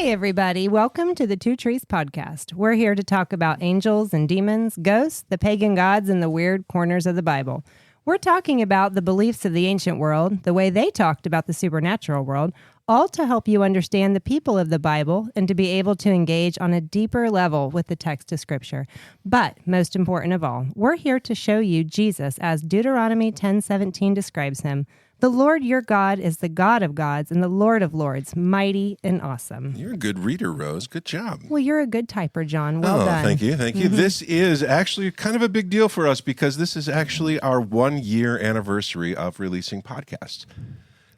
everybody. Welcome to the Two Trees Podcast. We're here to talk about angels and demons, ghosts, the pagan gods, and the weird corners of the Bible. We're talking about the beliefs of the ancient world, the way they talked about the supernatural world, all to help you understand the people of the Bible and to be able to engage on a deeper level with the text of Scripture. But most important of all, we're here to show you Jesus as Deuteronomy 10:17 describes him. The Lord your God is the God of gods and the Lord of lords, mighty and awesome. You're a good reader, Rose. Good job. Well, you're a good typer, John. Well done. Thank you. This is actually kind of a big deal for us because this is actually our 1-year anniversary of releasing podcasts.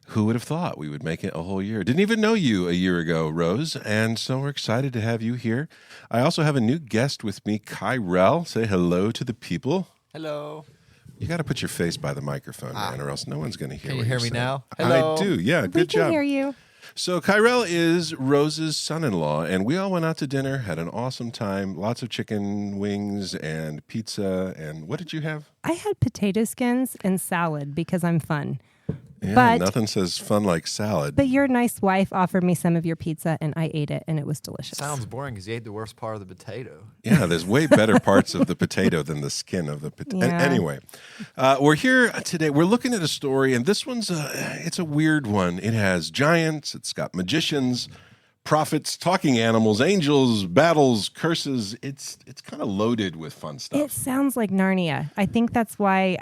Who would have thought we would make it a whole year? Didn't even know you a year ago, Rose, and so we're excited to have you here. I also have a new guest with me, Kyrell. Say hello to the people. Hello. You got to put your face by the microphone, man, or else no one's going to hear Can what you hear you're me saying. now? Hello. I do, yeah. Good job. We can hear you. So Kyrell is Rose's son-in-law, and we all went out to dinner, had an awesome time, lots of chicken wings and pizza, and what did you have? I had potato skins and salad because I'm fun. Yeah, But- nothing says fun like salad. But your nice wife offered me some of your pizza, and I ate it, and it was delicious. Sounds boring because you ate the worst part of the potato. Yeah, there's way better parts of the potato than the skin of the potato. Yeah. Anyway, we're here today. We're looking at a story, and this one's it's a weird one. It has giants. It's got magicians, prophets, talking animals, angels, battles, curses. It's kind of loaded with fun stuff. It sounds like Narnia. I think that's why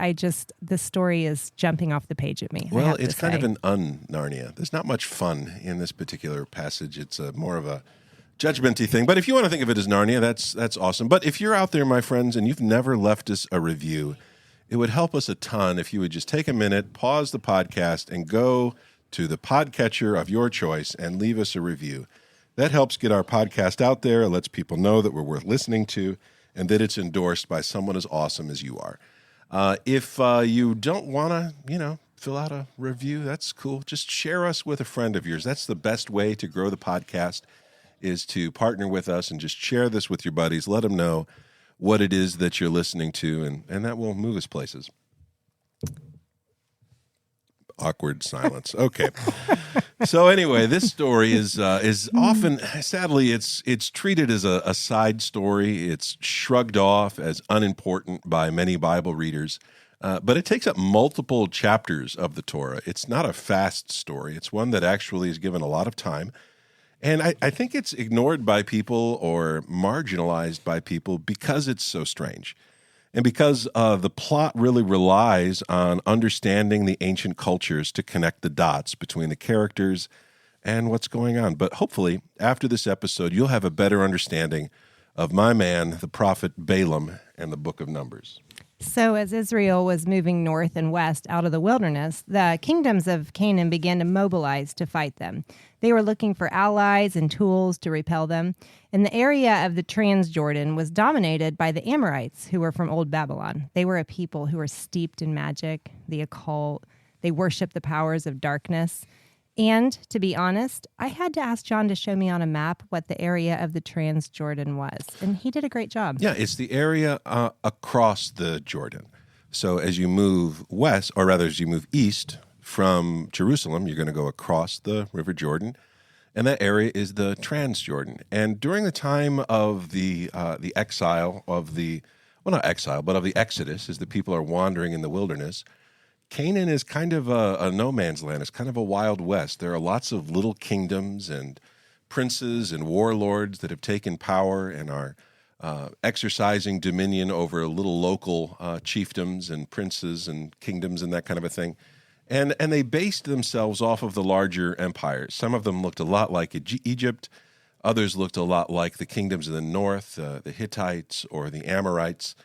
this story is jumping off the page at me. Well, it's kind of an un-Narnia. There's not much fun in this particular passage. It's more of a judgmenty thing. But if you want to think of it as Narnia, that's awesome. But if you're out there, my friends, and you've never left us a review, it would help us a ton if you would just take a minute, pause the podcast, and go to the podcatcher of your choice and leave us a review. That helps get our podcast out there. It lets people know that we're worth listening to and that it's endorsed by someone as awesome as you are. If you don't want to, fill out a review, that's cool. Just share us with a friend of yours. That's the best way to grow the podcast, is to partner with us and just share this with your buddies. Let them know what it is that you're listening to, and that will move us places. Awkward silence. Okay. So anyway, this story is often, sadly, it's treated as a side story. It's shrugged off as unimportant by many Bible readers, but it takes up multiple chapters of the Torah. It's not a fast story. It's one that actually is given a lot of time. And I think it's ignored by people or marginalized by people because it's so strange. And because the plot really relies on understanding the ancient cultures to connect the dots between the characters and what's going on. But hopefully, after this episode, you'll have a better understanding of my man, the prophet Balaam, and the book of Numbers. So as Israel was moving north and west out of the wilderness, the kingdoms of Canaan began to mobilize to fight them. They were looking for allies and tools to repel them. And the area of the Transjordan was dominated by the Amorites, who were from old Babylon. They were a people who were steeped in magic, the occult. They worshiped the powers of darkness. And to be honest, I had to ask John to show me on a map what the area of the Transjordan was. And he did a great job. Yeah, it's the area across the Jordan. So as you move west, or rather as you move east from Jerusalem, you're going to go across the River Jordan. And that area is the Transjordan. And during the time of the exile of the, well, not exile, but of the Exodus, as the people are wandering in the wilderness, Canaan is kind of a no man's land. It's kind of a wild west. There are lots of little kingdoms and princes and warlords that have taken power and are exercising dominion over little local chiefdoms and princes and kingdoms and that kind of a thing. And they based themselves off of the larger empires. Some of them looked a lot like Egypt. Others looked a lot like the kingdoms of the north, the Hittites or the Amorites.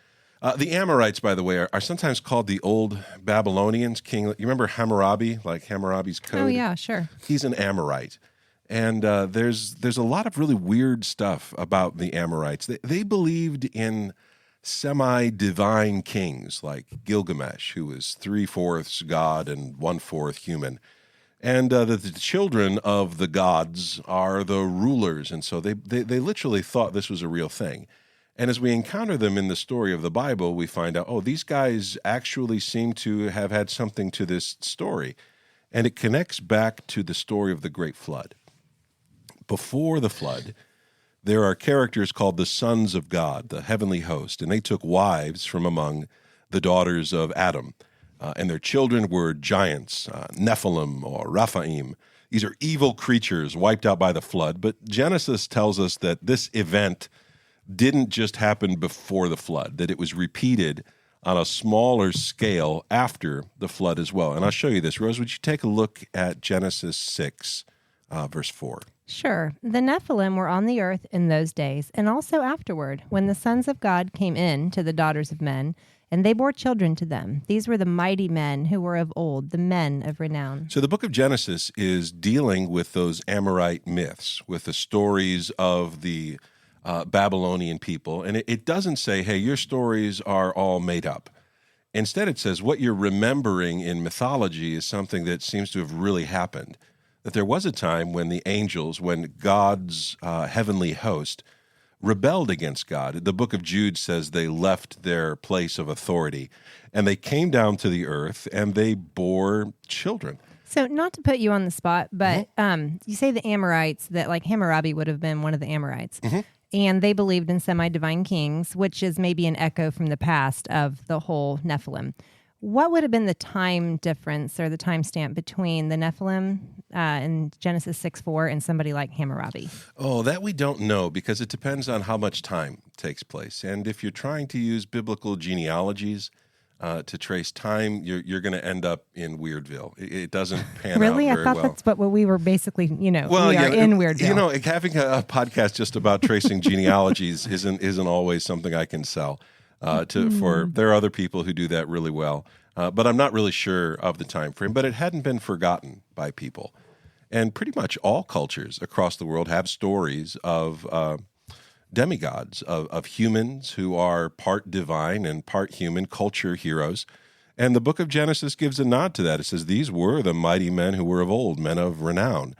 The Amorites, by the way, are sometimes called the old Babylonians. You remember Hammurabi, like Hammurabi's code? Oh, yeah, sure. He's an Amorite. And there's a lot of really weird stuff about the Amorites. They believed in semi-divine kings like Gilgamesh, who was 3/4 God and 1/4 human. And the children of the gods are the rulers. And so they literally thought this was a real thing. And as we encounter them in the story of the Bible, we find out, oh, these guys actually seem to have had something to this story. And it connects back to the story of the Great Flood. before the flood, there are characters called the sons of God, the heavenly host, and they took wives from among the daughters of Adam. And their children were giants, Nephilim or Raphaim. These are evil creatures wiped out by the flood. But Genesis tells us that this event didn't just happen before the flood, that it was repeated on a smaller scale after the flood as well. And I'll show you this. Rose, would you take a look at Genesis 6, verse 4? Sure. The Nephilim were on the earth in those days, and also afterward, when the sons of God came in to the daughters of men, and they bore children to them. These were the mighty men who were of old, the men of renown. So the book of Genesis is dealing with those Amorite myths, with the stories of the Babylonian people. And it doesn't say, hey, your stories are all made up. Instead, it says what you're remembering in mythology is something that seems to have really happened. That there was a time when the angels, when God's heavenly host rebelled against God. The book of Jude says they left their place of authority and they came down to the earth and they bore children. So not to put you on the spot, but you say the Amorites, that like Hammurabi would have been one of the Amorites. Mm-hmm. And they believed in semi-divine kings, which is maybe an echo from the past of the whole Nephilim. What would have been the time difference or the timestamp between the Nephilim in Genesis 6:4 and somebody like Hammurabi? Oh, that we don't know because it depends on how much time takes place. And if you're trying to use biblical genealogies to trace time, you're going to end up in Weirdville. It doesn't pan out very well. Really? I thought that's what we were basically, we are in Weirdville. Having a podcast just about tracing genealogies isn't always something I can sell. There are other people who do that really well, but I'm not really sure of the time frame. But it hadn't been forgotten by people, and pretty much all cultures across the world have stories of demigods, of humans who are part divine and part human, culture heroes. And the book of Genesis gives a nod to that. It says these were the mighty men who were of old, men of renown.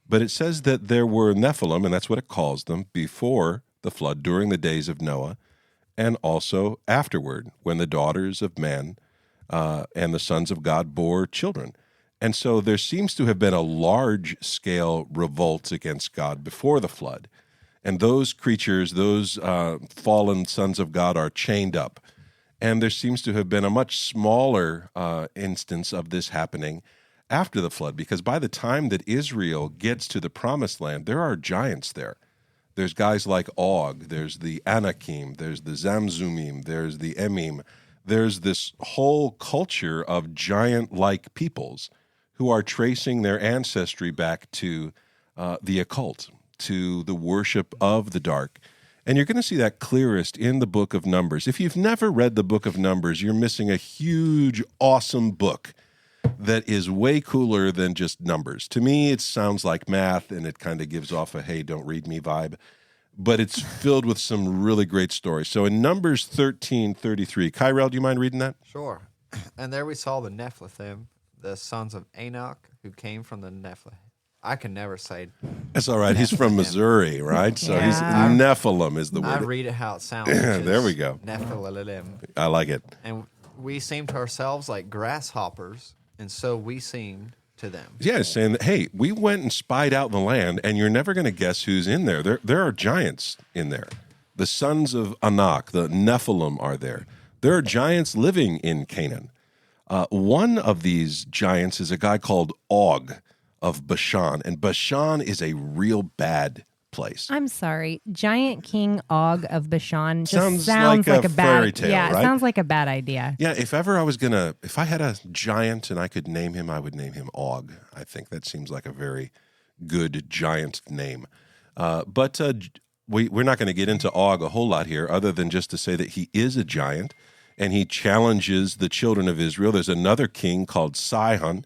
But it says that there were Nephilim, and that's what it calls them, before the flood, during the days of Noah, and also afterward, when the daughters of men and the sons of God bore children. And so there seems to have been a large-scale revolt against God before the flood. And those creatures, those fallen sons of God, are chained up. And there seems to have been a much smaller instance of this happening after the flood, because by the time that Israel gets to the Promised Land, there are giants there. There's guys like Og, there's the Anakim, there's the Zamzumim, there's the Emim. There's this whole culture of giant-like peoples who are tracing their ancestry back to the occult, to the worship of the dark. And you're going to see that clearest in the book of Numbers. If you've never read the book of Numbers, you're missing a huge, awesome book that is way cooler than just numbers. To me, it sounds like math, and it kind of gives off a, hey, don't read me vibe. But it's filled with some really great stories. So in Numbers 13:33, Kyrell, do you mind reading that? Sure. And there we saw the Nephilim, the sons of Enoch, who came from the Nephilim. I can never say. That's all right. He's from Missouri, right? So he's Nephilim is the word. I read it how it sounds. There we go. Nephilim. I like it. And we seem to ourselves like grasshoppers, and so we seemed to them. Yeah, saying that, hey, we went and spied out the land, and you're never going to guess who's in there. There are giants in there. The sons of Anak, the Nephilim, are there. There are giants living in Canaan. One of these giants is a guy called Og of Bashan, and Bashan is a real bad place. I'm sorry. Giant King Og of Bashan just sounds like a fairy tale, yeah, right? It sounds like a bad idea. Yeah, if I had a giant and I could name him, I would name him Og. I think that seems like a very good giant name. But we're not going to get into Og a whole lot here, other than just to say that he is a giant, and he challenges the children of Israel. There's another king called Sihon,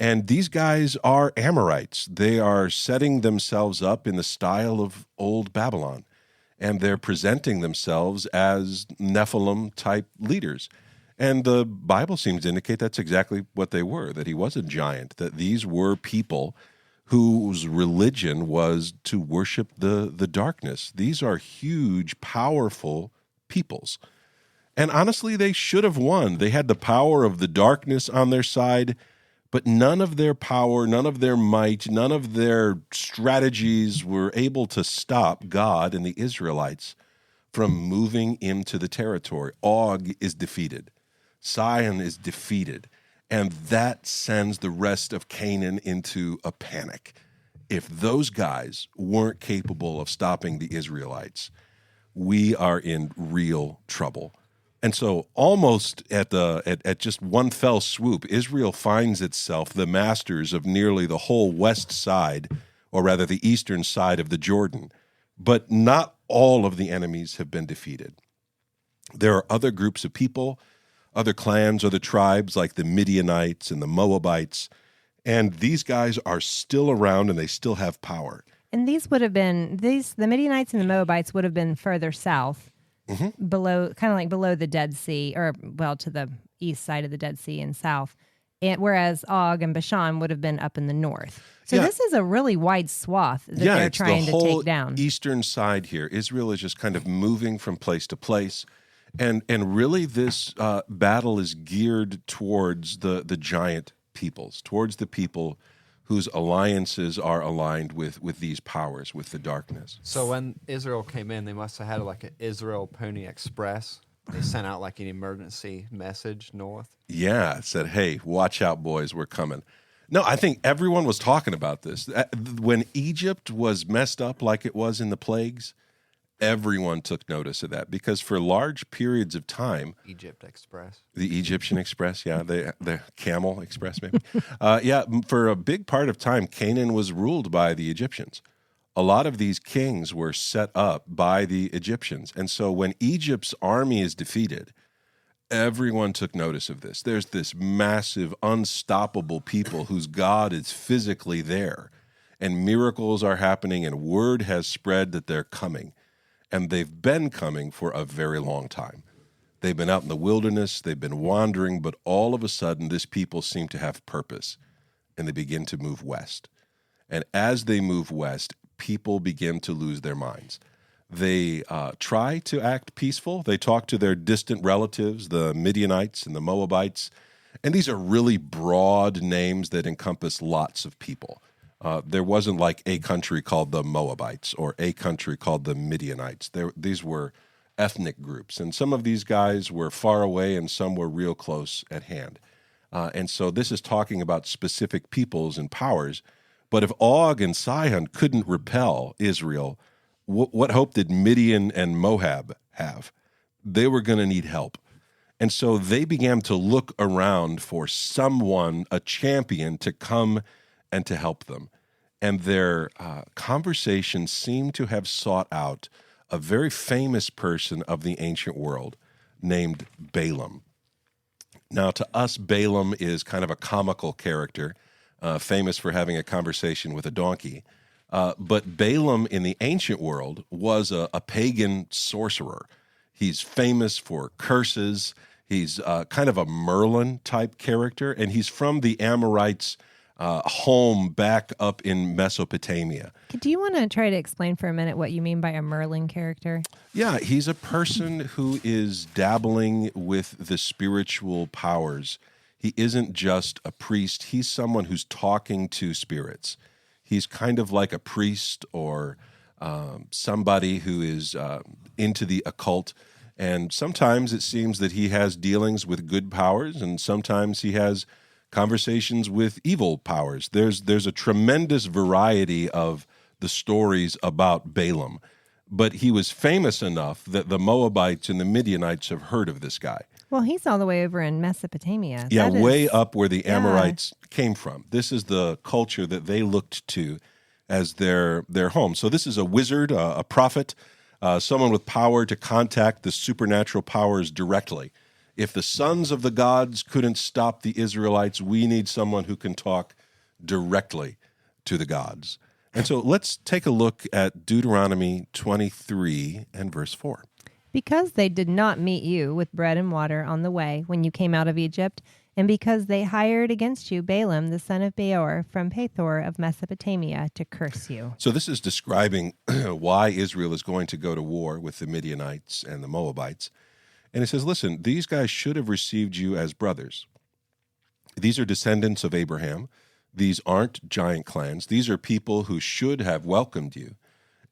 and these guys are Amorites. They are setting themselves up in the style of old Babylon, and they're presenting themselves as Nephilim-type leaders. And the Bible seems to indicate that's exactly what they were, that he was a giant, that these were people whose religion was to worship the darkness. These are huge, powerful peoples. And honestly, they should have won. They had the power of the darkness on their side, But none of their power, none of their might, none of their strategies were able to stop God and the Israelites from moving into the territory. Og is defeated. Sihon is defeated. And that sends the rest of Canaan into a panic. If those guys weren't capable of stopping the Israelites, we are in real trouble. And so almost at just one fell swoop, Israel finds itself the masters of nearly the whole west side, or rather the eastern side of the Jordan. But not all of the enemies have been defeated. There are other groups of people, other clans, other tribes like the Midianites and the Moabites, and these guys are still around and they still have power. And these would have been, the Midianites and the Moabites would have been further south, below, kind of like below the Dead Sea, or well, to the east side of the Dead Sea and south. Whereas Og and Bashan would have been up in the north. So this is a really wide swath that they're trying to take down. Eastern side here. Israel is just kind of moving from place to place. And really this battle is geared towards the giant peoples, towards the people whose alliances are aligned with these powers, with the darkness. So when Israel came in, they must have had like an Israel Pony Express. They sent out like an emergency message north. Yeah, it said, hey, watch out, boys, we're coming. No, I think everyone was talking about this. When Egypt was messed up like it was in the plagues, everyone took notice of that because for large periods of time, Egypt Express. The Egyptian Express, yeah, the Camel Express, maybe. For a big part of time, Canaan was ruled by the Egyptians. A lot of these kings were set up by the Egyptians. And so when Egypt's army is defeated, everyone took notice of this. There's this massive, unstoppable people whose God is physically there, and miracles are happening, and word has spread that they're coming. And they've been coming for a very long time. They've been out in the wilderness, they've been wandering, but all of a sudden, this people seem to have purpose, and they begin to move west. And as they move west, people begin to lose their minds. They try to act peaceful. They talk to their distant relatives, the Midianites and the Moabites, and these are really broad names that encompass lots of people. There wasn't like a country called the Moabites or a country called the Midianites. These were ethnic groups, and some of these guys were far away and some were real close at hand. And so this is talking about specific peoples and powers. But if Og and Sihon couldn't repel Israel, what hope did Midian and Moab have? They were going to need help. And so they began to look around for someone, a champion, to come and to help them. And their conversations seem to have sought out a very famous person of the ancient world named Balaam. Now, to us, Balaam is kind of a comical character, famous for having a conversation with a donkey. But Balaam in the ancient world was a pagan sorcerer. He's famous for curses. He's kind of a Merlin-type character, and he's from the Amorites' home back up in Mesopotamia. Do you want to try to explain for a minute what you mean by a Merlin character? Yeah, he's a person who is dabbling with the spiritual powers. He isn't just a priest. He's someone who's talking to spirits. He's kind of like a priest or somebody who is into the occult. And sometimes it seems that he has dealings with good powers, and sometimes he has conversations with evil powers. There's a tremendous variety of the stories about Balaam. But he was famous enough that the Moabites and the Midianites have heard of this guy. Well, he's all the way over in Mesopotamia. Yeah, way up where the Amorites came from. This is the culture that they looked to as their home. So this is a wizard, a prophet, someone with power to contact the supernatural powers directly. If the sons of the gods couldn't stop the Israelites, we need someone who can talk directly to the gods. And so let's take a look at Deuteronomy 23 and verse 4. Because they did not meet you with bread and water on the way when you came out of Egypt, and because they hired against you Balaam the son of Beor from Pethor of Mesopotamia to curse you. So this is describing why Israel is going to go to war with the Midianites and the Moabites. And it says, listen, these guys should have received you as brothers. These are descendants of Abraham. These aren't giant clans. These are people who should have welcomed you.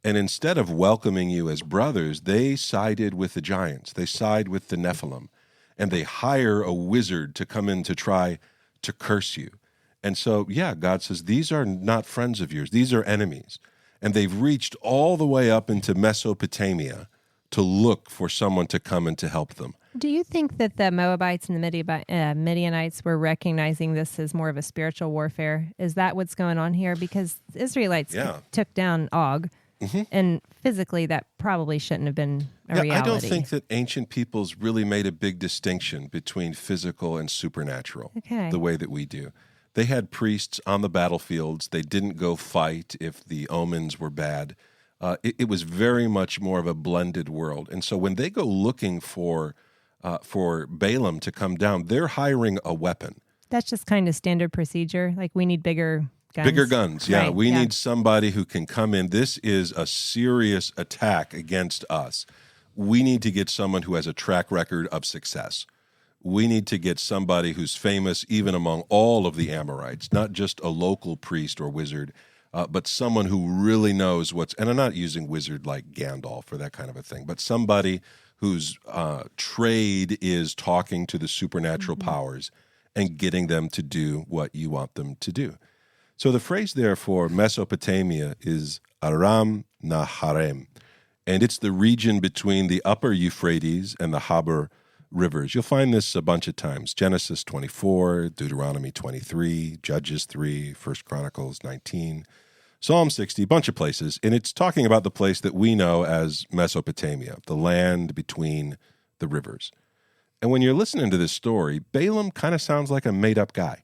And instead of welcoming you as brothers, they sided with the giants. They side with the Nephilim. And they hire a wizard to come in to try to curse you. And so, yeah, God says, these are not friends of yours. These are enemies. And they've reached all the way up into Mesopotamia to look for someone to come and to help them. Do you think that the Moabites and the Midianites were recognizing this as more of a spiritual warfare? Is that what's going on here? Because the Israelites took down Og, and physically that probably shouldn't have been a reality. I don't think that ancient peoples really made a big distinction between physical and supernatural the way that we do. They had priests on the battlefields. They didn't go fight if the omens were bad. It was very much more of a blended world. And so when they go looking for Balaam to come down, they're hiring a weapon. That's just kind of standard procedure. Like, we need bigger guns. Bigger guns, yeah. Right, We need somebody who can come in. This is a serious attack against us. We need to get someone who has a track record of success. We need to get somebody who's famous even among all of the Amorites, not just a local priest or wizard, but someone who really knows and I'm not using wizard like Gandalf or that kind of a thing, but somebody whose trade is talking to the supernatural powers and getting them to do what you want them to do. So the phrase there for Mesopotamia is Aram Naharem, and it's the region between the upper Euphrates and the Habur rivers. You'll find this a bunch of times. Genesis 24, Deuteronomy 23, Judges 3, 1 Chronicles 19, Psalm 60, a bunch of places. And it's talking about the place that we know as Mesopotamia, the land between the rivers. And when you're listening to this story, Balaam kind of sounds like a made-up guy.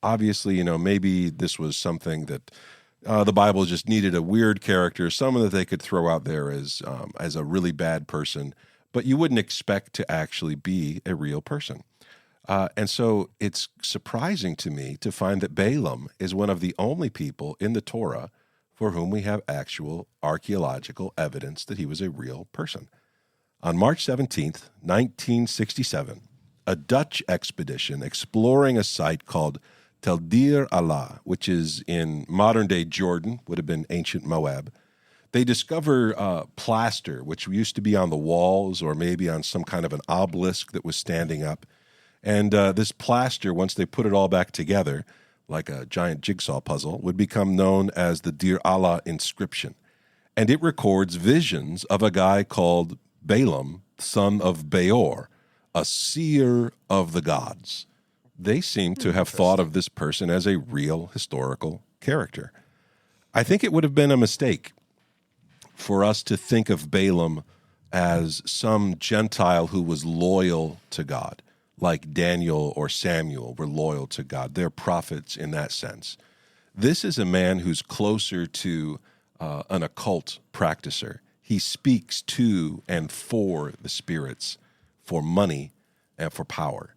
Obviously, maybe this was something that the Bible just needed a weird character, someone that they could throw out there as a really bad person, but you wouldn't expect to actually be a real person. And so it's surprising to me to find that Balaam is one of the only people in the Torah for whom we have actual archaeological evidence that he was a real person. On March 17th, 1967, a Dutch expedition exploring a site called Tel Dir Allah, which is in modern-day Jordan, would have been ancient Moab. They discover plaster, which used to be on the walls or maybe on some kind of an obelisk that was standing up. And this plaster, once they put it all back together, like a giant jigsaw puzzle, would become known as the Dir Allah inscription. And it records visions of a guy called Balaam, son of Beor, a seer of the gods. They seem to have thought of this person as a real historical character. I think it would have been a mistake for us to think of Balaam as some Gentile who was loyal to God, like Daniel or Samuel were loyal to God. They're prophets in that sense. This is a man who's closer to an occult practicer. He speaks to and for the spirits, for money, and for power.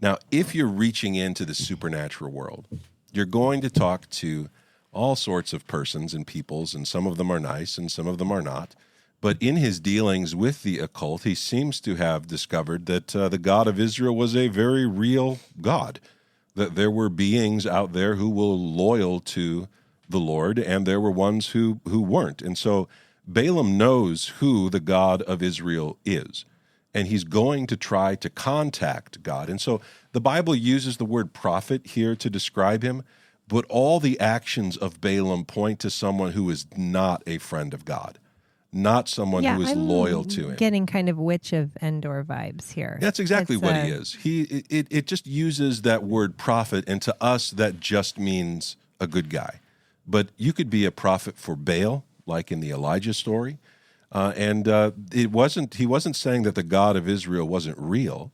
Now, if you're reaching into the supernatural world, you're going to talk to all sorts of persons and peoples, and some of them are nice and some of them are not. But in his dealings with the occult, he seems to have discovered that the God of Israel was a very real God, that there were beings out there who were loyal to the Lord, and there were ones who weren't. And so Balaam knows who the God of Israel is, and he's going to try to contact God. And so the Bible uses the word prophet here to describe him, but all the actions of Balaam point to someone who is not a friend of God, not someone who is loyal to him. Getting kind of Witch of Endor vibes here. That's exactly what he is. It just uses that word prophet, and to us that just means a good guy. But you could be a prophet for Baal, like in the Elijah story, he wasn't saying that the God of Israel wasn't real.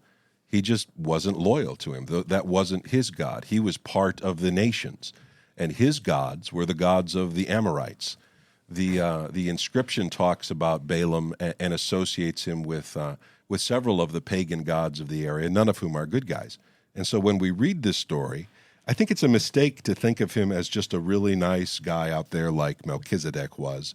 He just wasn't loyal to him. That wasn't his God. He was part of the nations, and his gods were the gods of the Amorites. The inscription talks about Balaam and associates him with several of the pagan gods of the area, none of whom are good guys. And so when we read this story, I think it's a mistake to think of him as just a really nice guy out there like Melchizedek was.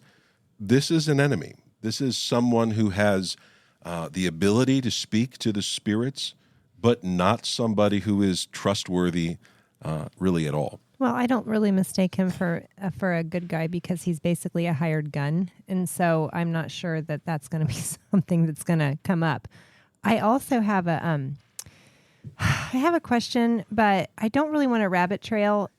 This is an enemy. This is someone who has the ability to speak to the spirits, but not somebody who is trustworthy really at all. Well, I don't really mistake him for a good guy because he's basically a hired gun, and so I'm not sure that that's going to be something that's going to come up. I also have I have a question, but I don't really want a rabbit trail.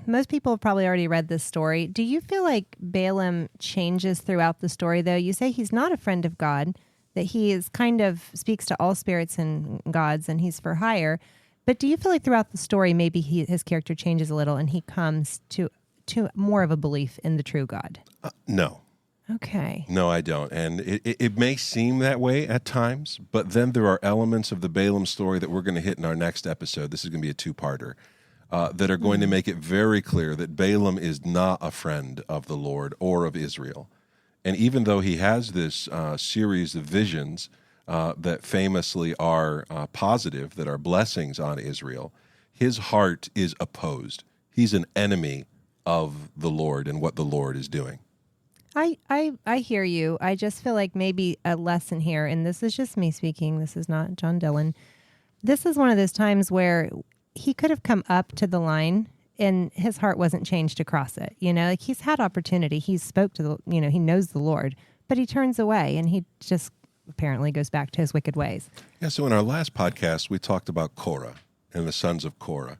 Most people have probably already read this story. Do you feel like Balaam changes throughout the story, though? You say he's not a friend of God, that he is kind of speaks to all spirits and gods, and he's for hire. But do you feel like throughout the story, maybe his character changes a little and he comes to more of a belief in the true God? No. Okay. No, I don't. And it may seem that way at times, but then there are elements of the Balaam story that we're going to hit in our next episode. This is going to be a two-parter that are going to make it very clear that Balaam is not a friend of the Lord or of Israel. And even though he has this series of visions that famously are positive, that are blessings on Israel, his heart is opposed. He's an enemy of the Lord and what the Lord is doing. I hear you. I just feel like maybe a lesson here, and this is just me speaking. This is not John Dillon. This is one of those times where he could have come up to the line and his heart wasn't changed to cross it. You know, like he's had opportunity. He spoke to he knows the Lord, but he turns away and he just apparently goes back to his wicked ways. Yeah, so in our last podcast, we talked about Korah and the sons of Korah.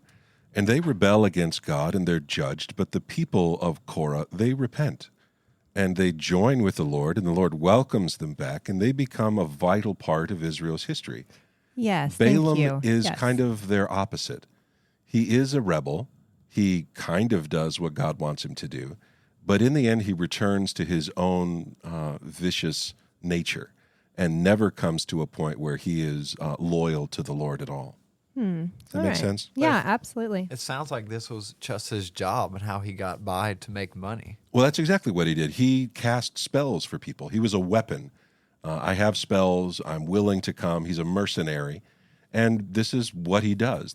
And they rebel against God and they're judged, but the people of Korah, they repent. And they join with the Lord, and the Lord welcomes them back, and they become a vital part of Israel's history. Yes, Balaam thank you. is Yes. kind of their opposite. He is a rebel. He kind of does what God wants him to do. But in the end, he returns to his own vicious nature and never comes to a point where he is loyal to the Lord at all. Does that make sense? Yeah, absolutely. It sounds like this was just his job and how he got by to make money. Well, that's exactly what he did. He cast spells for people. He was a weapon. I have spells. I'm willing to come. He's a mercenary. And this is what he does.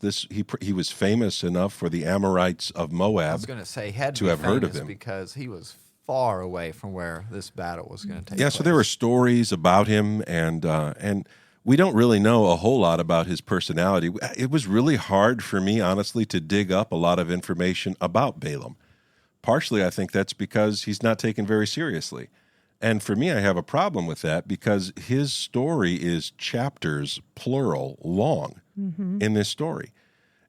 He was famous enough for the Amorites of Moab. I was going to say, he had to be have heard of famous him. because he was far away from where this battle was going to take Yeah, place. so there were stories about him, and we don't really know a whole lot about his personality. It was really hard for me, honestly, to dig up a lot of information about Balaam. Partially, I think that's because he's not taken very seriously. And for me, I have a problem with that because his story is chapters, plural, long in this story.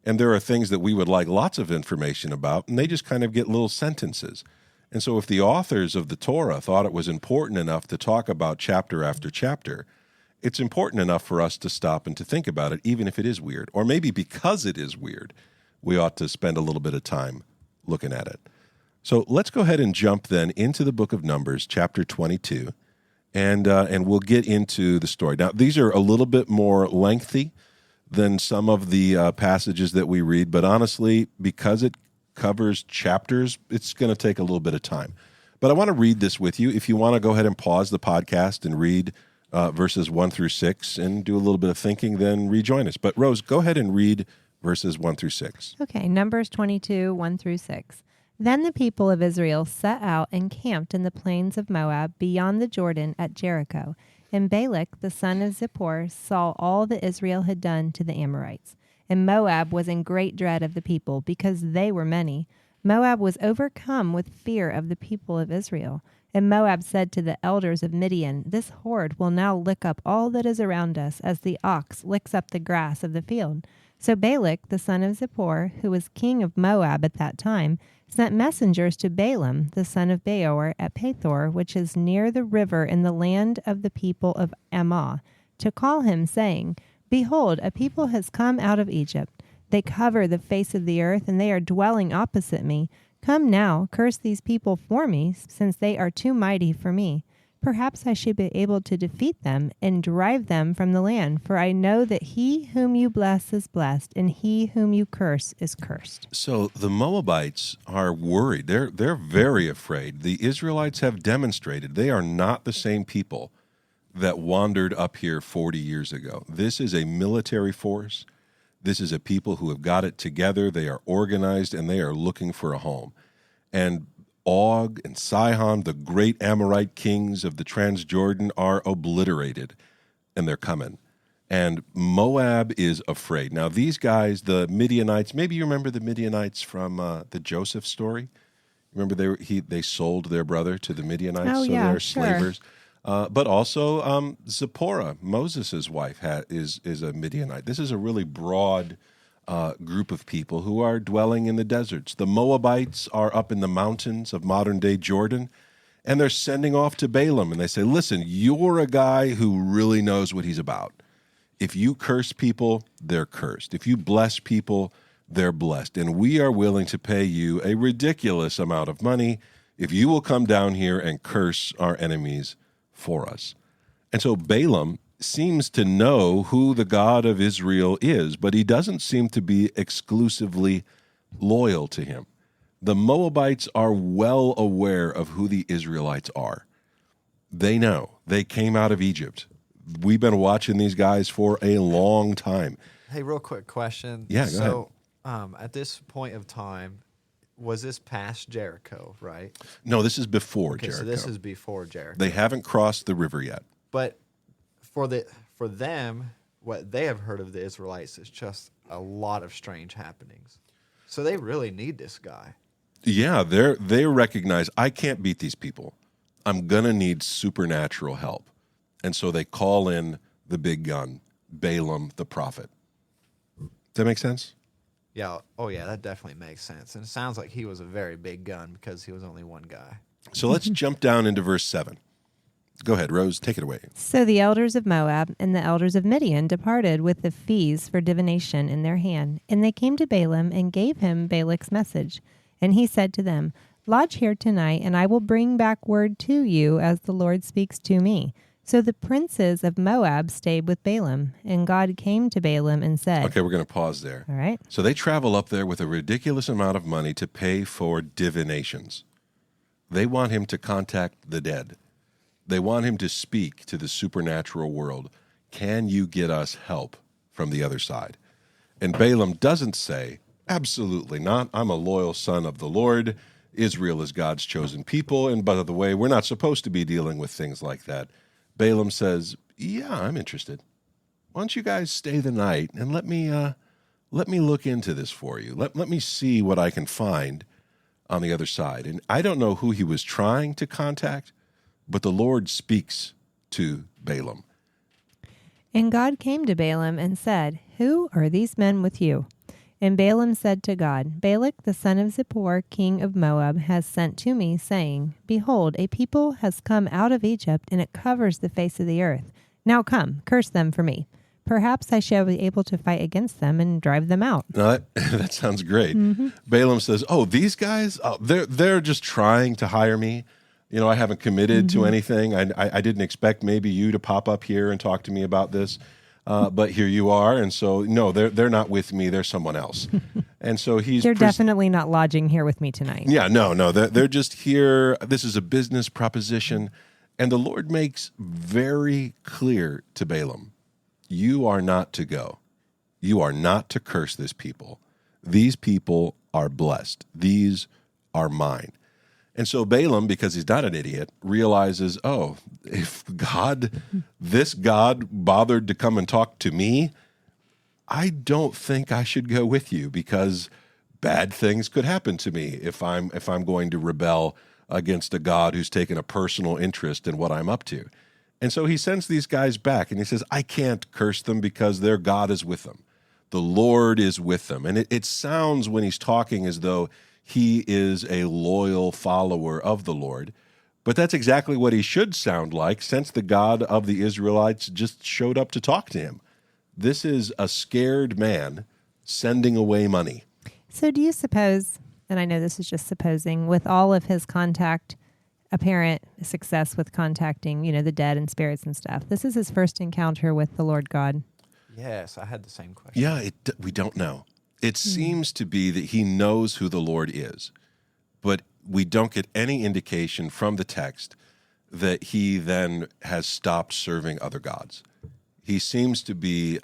And there are things that we would like lots of information about, and they just kind of get little sentences. And so if the authors of the Torah thought it was important enough to talk about chapter after chapter, it's important enough for us to stop and to think about it, even if it is weird. Or maybe because it is weird, we ought to spend a little bit of time looking at it. So let's go ahead and jump then into the book of Numbers, chapter 22, and we'll get into the story. Now, these are a little bit more lengthy than some of the passages that we read, but honestly, because it covers chapters, it's going to take a little bit of time. But I want to read this with you. If you want to go ahead and pause the podcast and read verses 1 through 6 and do a little bit of thinking, then rejoin us. But Rose, go ahead and read verses 1 through 6. Okay, Numbers 22, 1 through 6. Then the people of Israel set out and camped in the plains of Moab beyond the Jordan at Jericho. And Balak, the son of Zippor, saw all that Israel had done to the Amorites. And Moab was in great dread of the people, because they were many. Moab was overcome with fear of the people of Israel. And Moab said to the elders of Midian, "This horde will now lick up all that is around us, as the ox licks up the grass of the field." So Balak, the son of Zippor, who was king of Moab at that time, sent messengers to Balaam, the son of Beor, at Pethor, which is near the river in the land of the people of Ammah, to call him, saying, "Behold, a people has come out of Egypt. They cover the face of the earth, and they are dwelling opposite me. Come now, curse these people for me, since they are too mighty for me. Perhaps I should be able to defeat them and drive them from the land, for I know that he whom you bless is blessed, and he whom you curse is cursed." So the Moabites are worried. They're very afraid. The Israelites have demonstrated they are not the same people that wandered up here 40 years ago. This is a military force. This is a people who have got it together. They are organized, and they are looking for a home. And Og and Sihon, the great Amorite kings of the Transjordan, are obliterated, and they're coming. And Moab is afraid. Now, these guys, the Midianites, maybe you remember the Midianites from the Joseph story. Remember they sold their brother to the Midianites, Oh, so yeah, they're sure. slavers. But also Zipporah, Moses' wife, is a Midianite. This is a really broad group of people who are dwelling in the deserts. The Moabites are up in the mountains of modern-day Jordan, and they're sending off to Balaam, and they say, listen, you're a guy who really knows what he's about. If you curse people, they're cursed. If you bless people, they're blessed. And we are willing to pay you a ridiculous amount of money if you will come down here and curse our enemies for us. And so Balaam seems to know who the God of Israel is, but he doesn't seem to be exclusively loyal to him. The Moabites are well aware of who the Israelites are. They know. They came out of Egypt. We've been watching these guys for a long time. Hey, real quick question. Yeah, go ahead. At this point of time, was this past Jericho, right? No, this is before Okay, Jericho. so this is before Jericho. They haven't crossed the river yet. But for them, what they have heard of the Israelites is just a lot of strange happenings. So they really need this guy. Yeah, they recognize, I can't beat these people. I'm going to need supernatural help. And so they call in the big gun, Balaam the prophet. Does that make sense? Yeah. Oh, yeah, that definitely makes sense. And it sounds like he was a very big gun because he was only one guy. So let's jump down into verse 7. Go ahead, Rose, take it away. So the elders of Moab and the elders of Midian departed with the fees for divination in their hand. And they came to Balaam and gave him Balak's message. And he said to them, Lodge here tonight, and I will bring back word to you as the Lord speaks to me. So the princes of Moab stayed with Balaam, and God came to Balaam and said, Okay, we're going to pause there. All right. So they travel up there with a ridiculous amount of money to pay for divinations. They want him to contact the dead. They want him to speak to the supernatural world. Can you get us help from the other side? And Balaam doesn't say, absolutely not. I'm a loyal son of the Lord. Israel is God's chosen people. And by the way, we're not supposed to be dealing with things like that. Balaam says, yeah, I'm interested. Why don't you guys stay the night and let me look into this for you. Let me see what I can find on the other side. And I don't know who he was trying to contact, but the Lord speaks to Balaam. And God came to Balaam and said, Who are these men with you? And Balaam said to God, Balak the son of Zippor, king of Moab, has sent to me, saying, Behold, a people has come out of Egypt, and it covers the face of the earth. Now come, curse them for me. Perhaps I shall be able to fight against them and drive them out. Now that sounds great. Mm-hmm. Balaam says, oh, these guys, they're just trying to hire me. You know, I haven't committed to anything. I didn't expect maybe you to pop up here and talk to me about this. But here you are, and so no, they're not with me. They're someone else, and so they're definitely not lodging here with me tonight. Yeah, no, they're just here. This is a business proposition, and the Lord makes very clear to Balaam, you are not to go. You are not to curse this people. These people are blessed. These are mine. And so Balaam, because he's not an idiot, realizes, oh, if this God bothered to come and talk to me, I don't think I should go with you because bad things could happen to me if I'm going to rebel against a God who's taken a personal interest in what I'm up to. And so he sends these guys back and he says, I can't curse them because their God is with them. The Lord is with them. And it sounds when he's talking as though he is a loyal follower of the Lord. But that's exactly what he should sound like since the God of the Israelites just showed up to talk to him. This is a scared man sending away money. So do you suppose, and I know this is just supposing, with all of his apparent success with contacting, the dead and spirits and stuff, this is his first encounter with the Lord God? Yes, I had the same question. Yeah, we don't know. It seems to be that he knows who the Lord is, but we don't get any indication from the text that he then has stopped serving other gods. He seems to be,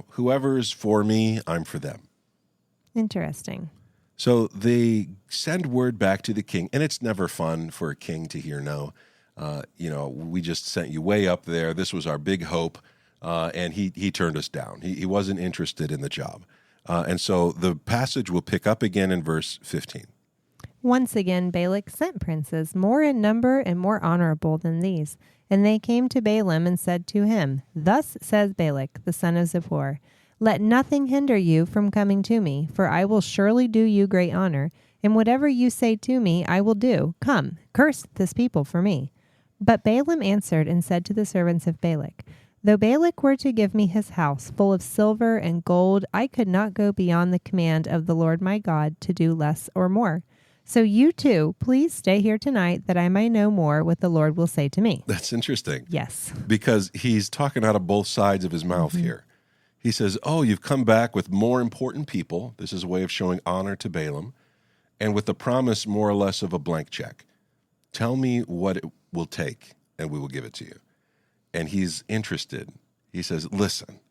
whoever's for me, I'm for them. Interesting. So they send word back to the king, and it's never fun for a king to hear no. We just sent you way up there. This was our big hope. and he turned us down. He wasn't interested in the job. And so the passage will pick up again in verse 15. Once again, Balak sent princes, more in number and more honorable than these. And they came to Balaam and said to him, Thus says Balak, the son of Zippor, Let nothing hinder you from coming to me, for I will surely do you great honor. And whatever you say to me, I will do. Come, curse this people for me. But Balaam answered and said to the servants of Balak, Though Balak were to give me his house full of silver and gold, I could not go beyond the command of the Lord my God to do less or more. So you too, please stay here tonight that I may know more what the Lord will say to me. That's interesting. Yes. Because he's talking out of both sides of his mouth here. He says, oh, you've come back with more important people. This is a way of showing honor to Balaam. And with the promise more or less of a blank check. Tell me what it will take, and we will give it to you. And he's interested. He says, listen,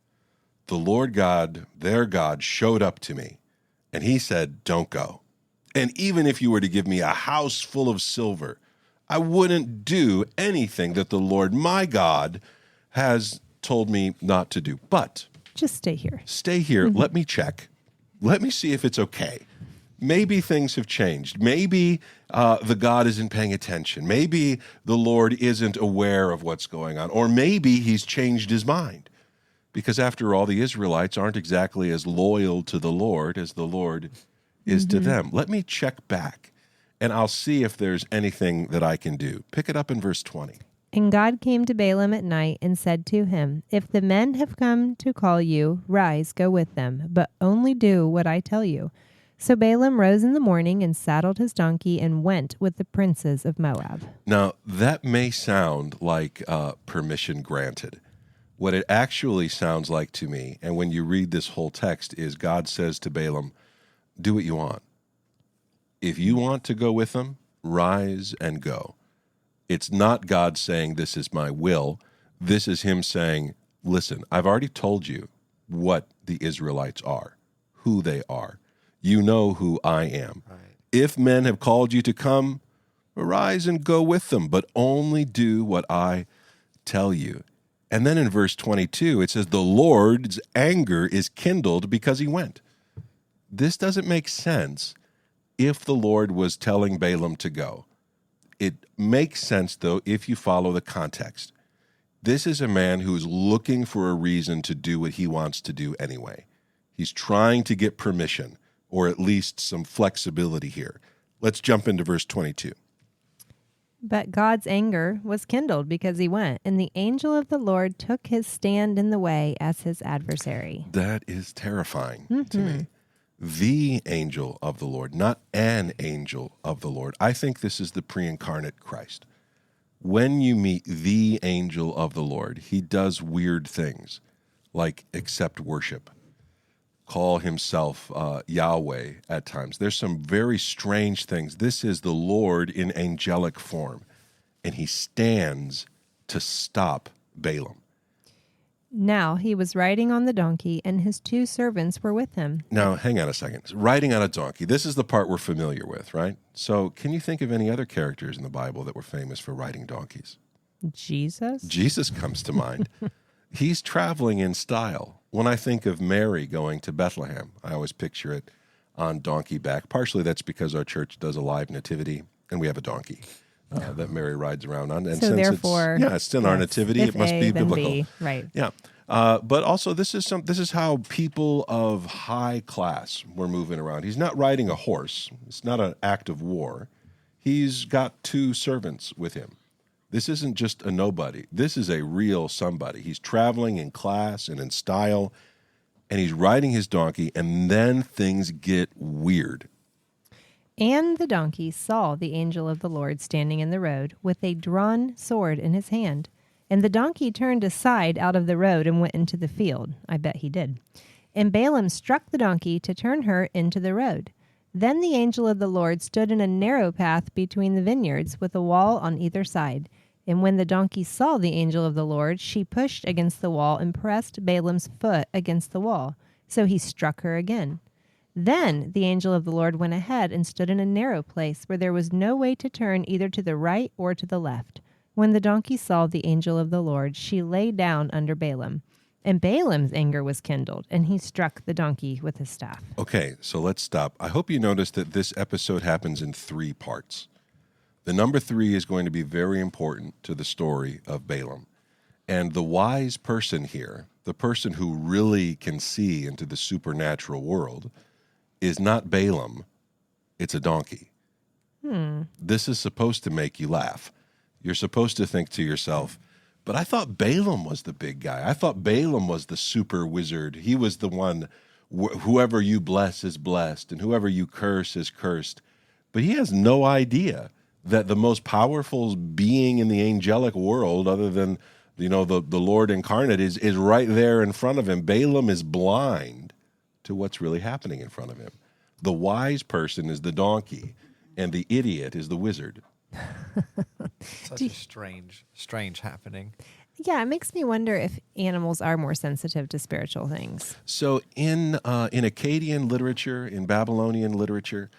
the Lord God, their God, showed up to me, and he said, don't go. And even if you were to give me a house full of silver, I wouldn't do anything that the Lord my God has told me not to do. But just stay here. Stay here. Let me check. Let me see if it's okay. Maybe things have changed. Maybe the God isn't paying attention. Maybe the Lord isn't aware of what's going on. Or maybe he's changed his mind. Because after all, the Israelites aren't exactly as loyal to the Lord as the Lord is to them. Let me check back, and I'll see if there's anything that I can do. Pick it up in verse 20. And God came to Balaam at night and said to him, If the men have come to call you, rise, go with them, but only do what I tell you. So Balaam rose in the morning and saddled his donkey and went with the princes of Moab. Now, that may sound like permission granted. What it actually sounds like to me, and when you read this whole text, is God says to Balaam, do what you want. If you want to go with them, rise and go. It's not God saying, this is my will. This is him saying, listen, I've already told you what the Israelites are, who they are. You know who I am. Right. If men have called you to come, arise and go with them, but only do what I tell you. And then in verse 22, it says, the Lord's anger is kindled because he went. This doesn't make sense if the Lord was telling Balaam to go. It makes sense, though, if you follow the context. This is a man who's looking for a reason to do what he wants to do anyway. He's trying to get permission, or at least some flexibility here. Let's jump into verse 22. But God's anger was kindled because he went, and the angel of the Lord took his stand in the way as his adversary. That is terrifying to me. The angel of the Lord, not an angel of the Lord. I think this is the pre-incarnate Christ. When you meet the angel of the Lord, he does weird things, like accept worship, call himself Yahweh at times. There's some very strange things. This is the Lord in angelic form, and he stands to stop Balaam. Now he was riding on the donkey, and his two servants were with him. Now, hang on a second. Riding on a donkey. This is the part we're familiar with, right? So can you think of any other characters in the Bible that were famous for riding donkeys? Jesus? Jesus comes to mind. He's traveling in style. When I think of Mary going to Bethlehem, I always picture it on donkey back. Partially that's because our church does a live nativity, and we have a donkey that Mary rides around on. And so since therefore, it's in our nativity, it must be biblical. B, right. Yeah. But also, this is how people of high class were moving around. He's not riding a horse. It's not an act of war. He's got two servants with him. This isn't just a nobody. This is a real somebody. He's traveling in class and in style, and he's riding his donkey, and then things get weird. And the donkey saw the angel of the Lord standing in the road with a drawn sword in his hand. And the donkey turned aside out of the road and went into the field. I bet he did. And Balaam struck the donkey to turn her into the road. Then the angel of the Lord stood in a narrow path between the vineyards with a wall on either side. And when the donkey saw the angel of the Lord, she pushed against the wall and pressed Balaam's foot against the wall. So he struck her again. Then the angel of the Lord went ahead and stood in a narrow place where there was no way to turn either to the right or to the left. When the donkey saw the angel of the Lord, she lay down under Balaam. And Balaam's anger was kindled, and he struck the donkey with his staff. Okay, so let's stop. I hope you noticed that this episode happens in 3 parts. The number 3 is going to be very important to the story of Balaam. And the wise person here, the person who really can see into the supernatural world, is not Balaam, it's a donkey. This is supposed to make you laugh. You're supposed to think to yourself, but I thought Balaam was the big guy. I thought Balaam was the super wizard. He was the one, whoever you bless is blessed, and whoever you curse is cursed. But he has no idea that the most powerful being in the angelic world, other than the Lord incarnate, is right there in front of him. Balaam is blind to what's really happening in front of him. The wise person is the donkey, and the idiot is the wizard. Such a strange happening. Yeah, it makes me wonder if animals are more sensitive to spiritual things. So in Akkadian literature, in Babylonian literature,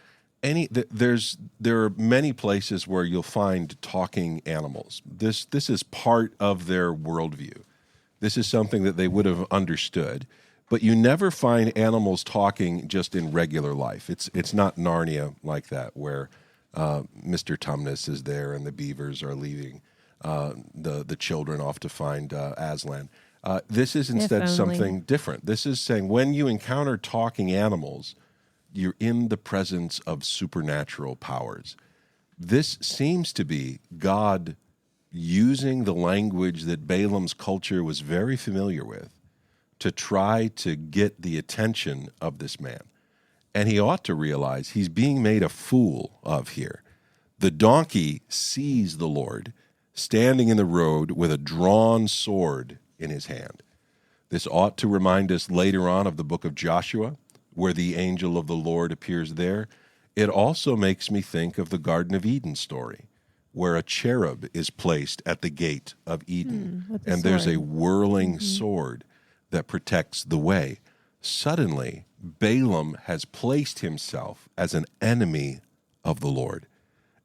there are many places where you'll find talking animals. This is part of their worldview. This is something that they would have understood. But you never find animals talking just in regular life. It's not Narnia like that, where Mr. Tumnus is there and the beavers are leading the children off to find Aslan. This is instead something different. This is saying when you encounter talking animals, you're in the presence of supernatural powers. This seems to be God using the language that Balaam's culture was very familiar with to try to get the attention of this man. And he ought to realize he's being made a fool of here. The donkey sees the Lord standing in the road with a drawn sword in his hand. This ought to remind us later on of the book of Joshua, where the angel of the Lord appears there. It also makes me think of the Garden of Eden story, where a cherub is placed at the gate of Eden, and there's a whirling sword that protects the way. Suddenly, Balaam has placed himself as an enemy of the Lord.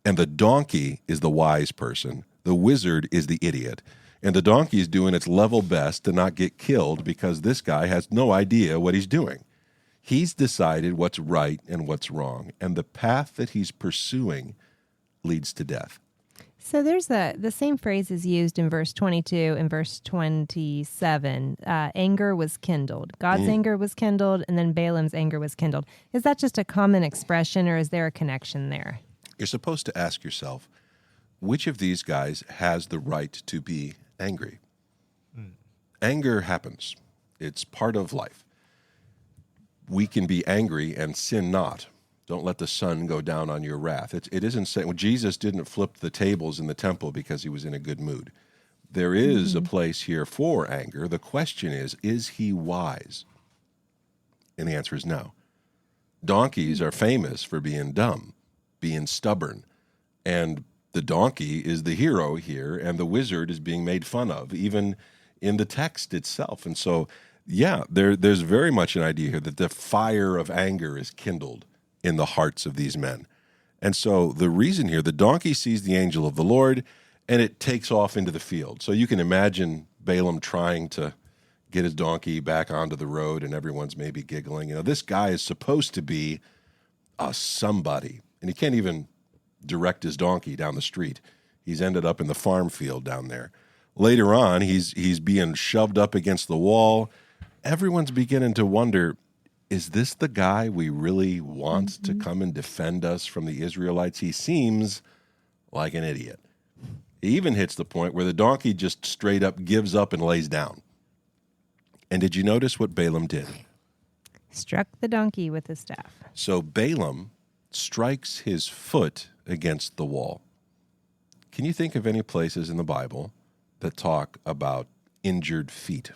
And the donkey is the wise person. The wizard is the idiot. And the donkey is doing its level best to not get killed because this guy has no idea what he's doing. He's decided what's right and what's wrong. And the path that he's pursuing leads to death. So there's the same phrase is used in verse 22 and verse 27. Anger was kindled. God's anger was kindled, and then Balaam's anger was kindled. Is that just a common expression, or is there a connection there? You're supposed to ask yourself, which of these guys has the right to be angry? Anger happens. It's part of life. We can be angry and sin not. Don't let the sun go down on your wrath. It isn't saying, well, Jesus didn't flip the tables in the temple because he was in a good mood. There is a place here for anger. The question is he wise? And the answer is no. Donkeys are famous for being dumb, being stubborn. And the donkey is the hero here, and the wizard is being made fun of, even in the text itself. And so, yeah, there's very much an idea here that the fire of anger is kindled in the hearts of these men. And so the reason here, the donkey sees the angel of the Lord, and it takes off into the field. So you can imagine Balaam trying to get his donkey back onto the road, and everyone's maybe giggling. This guy is supposed to be a somebody, and he can't even direct his donkey down the street. He's ended up in the farm field down there. Later on, he's being shoved up against the wall. Everyone's beginning to wonder, is this the guy we really want to come and defend us from the Israelites? He seems like an idiot. He even hits the point where the donkey just straight up gives up and lays down. And did you notice what Balaam did? Struck the donkey with his staff. So Balaam strikes his foot against the wall. Can you think of any places in the Bible that talk about injured feet?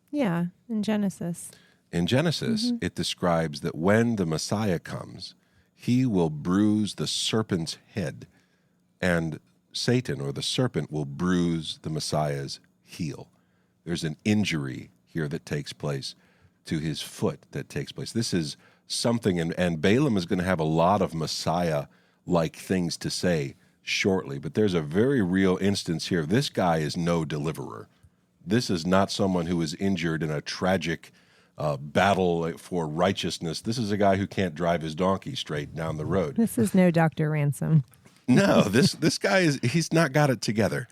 Yeah, in Genesis. In Genesis, it describes that when the Messiah comes, he will bruise the serpent's head, and Satan, or the serpent, will bruise the Messiah's heel. There's an injury here that takes place to his foot that takes place. This is something, and Balaam is going to have a lot of Messiah-like things to say shortly, but there's a very real instance here. This guy is no deliverer. This is not someone who is injured in a tragic battle for righteousness. This is a guy who can't drive his donkey straight down the road. This is no Dr. Ransom. No, this guy he's not got it together.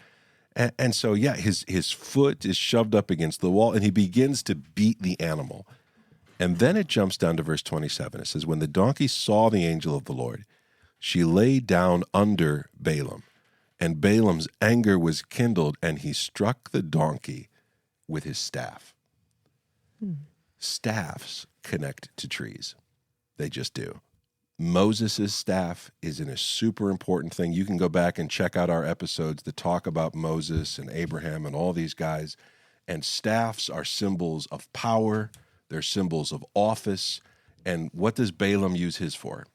And so, yeah, his foot is shoved up against the wall, and he begins to beat the animal. And then it jumps down to verse 27. It says, when the donkey saw the angel of the Lord, she lay down under Balaam, and Balaam's anger was kindled, and he struck the donkey with his staff. Staffs connect to trees. They just do. Moses' staff is a super important thing. You can go back and check out our episodes that talk about Moses and Abraham and all these guys. And staffs are symbols of power. They're symbols of office. And what does Balaam use his for?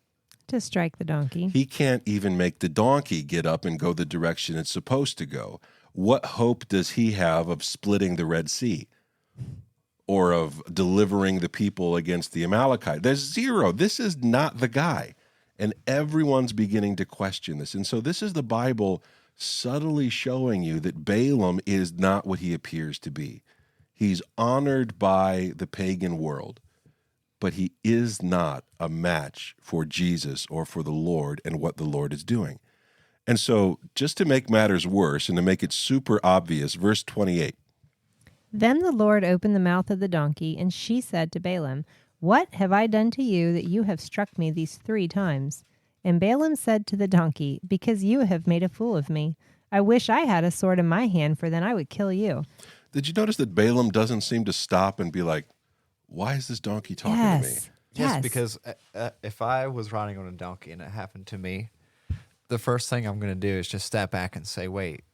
To strike the donkey. He can't even make the donkey get up and go the direction it's supposed to go. What hope does he have of splitting the Red Sea or of delivering the people against the Amalekite? There's zero. This is not the guy. And everyone's beginning to question this. And so this is the Bible subtly showing you that Balaam is not what he appears to be. He's honored by the pagan world, but he is not a match for Jesus or for the Lord and what the Lord is doing. And so just to make matters worse and to make it super obvious, verse 28. Then the Lord opened the mouth of the donkey, and she said to Balaam, what have I done to you that you have struck me these 3 times? And Balaam said to the donkey, because you have made a fool of me. I wish I had a sword in my hand, for then I would kill you. Did you notice that Balaam doesn't seem to stop and be like, why is this donkey talking to me? Yes, because if I was riding on a donkey and it happened to me, the first thing I'm going to do is just step back and say, wait,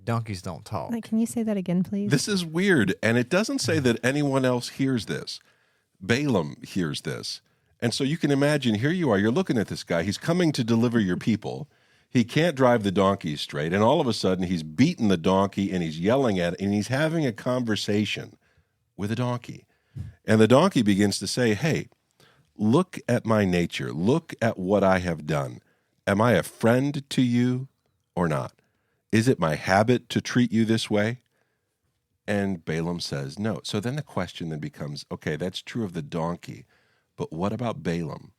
donkeys don't talk. Like, can you say that again, please? This is weird, and it doesn't say that anyone else hears this. Balaam hears this. And so you can imagine, here you are, you're looking at this guy. He's coming to deliver your people. He can't drive the donkey straight, and all of a sudden he's beating the donkey, and he's yelling at it, and he's having a conversation with a donkey. And the donkey begins to say, hey, look at my nature. Look at what I have done. Am I a friend to you or not? Is it my habit to treat you this way? And Balaam says no. So then the question then becomes, okay, that's true of the donkey, but what about Balaam?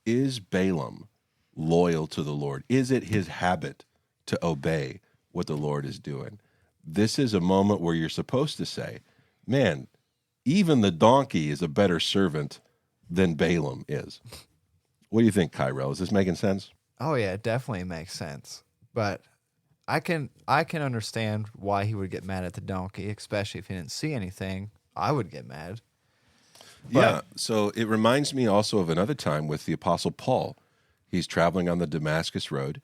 Is Balaam loyal to the Lord? Is it his habit to obey what the Lord is doing? This is a moment where you're supposed to say, man, even the donkey is a better servant than Balaam is. What do you think, Kyrell? Is this making sense? Oh yeah, it definitely makes sense. But I can understand why he would get mad at the donkey, especially if he didn't see anything. I would get mad. Yeah, so it reminds me also of another time with the Apostle Paul. He's traveling on the Damascus Road,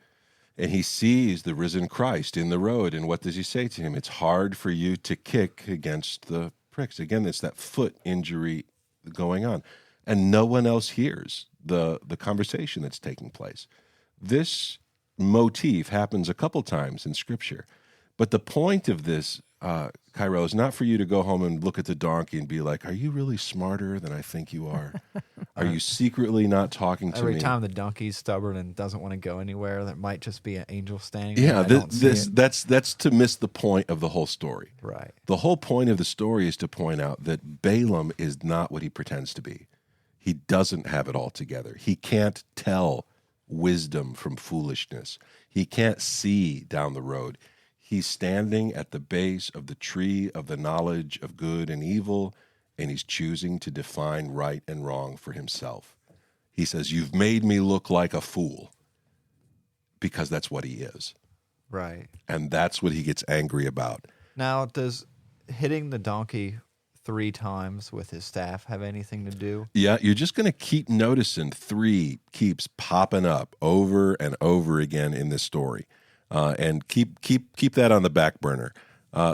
and he sees the risen Christ in the road, and what does he say to him? It's hard for you to kick against the pricks. Again, it's that foot injury going on, and no one else hears the conversation that's taking place. This motif happens a couple times in Scripture, but the point of this, Cairo, is not for you to go home and look at the donkey and be like, are you really smarter than I think you are? Are you secretly not talking to me? Every time the donkey's stubborn and doesn't want to go anywhere, there might just be an angel standing there. Yeah, that's to miss the point of the whole story. Right. The whole point of the story is to point out that Balaam is not what he pretends to be. He doesn't have it all together. He can't tell wisdom from foolishness. He can't see down the road. He's standing at the base of the tree of the knowledge of good and evil, and he's choosing to define right and wrong for himself. He says, you've made me look like a fool, because that's what he is. Right. And that's what he gets angry about. Now, does hitting the donkey 3 times with his staff have anything to do? Yeah, you're just going to keep noticing 3 keeps popping up over and over again in this story. And keep that on the back burner.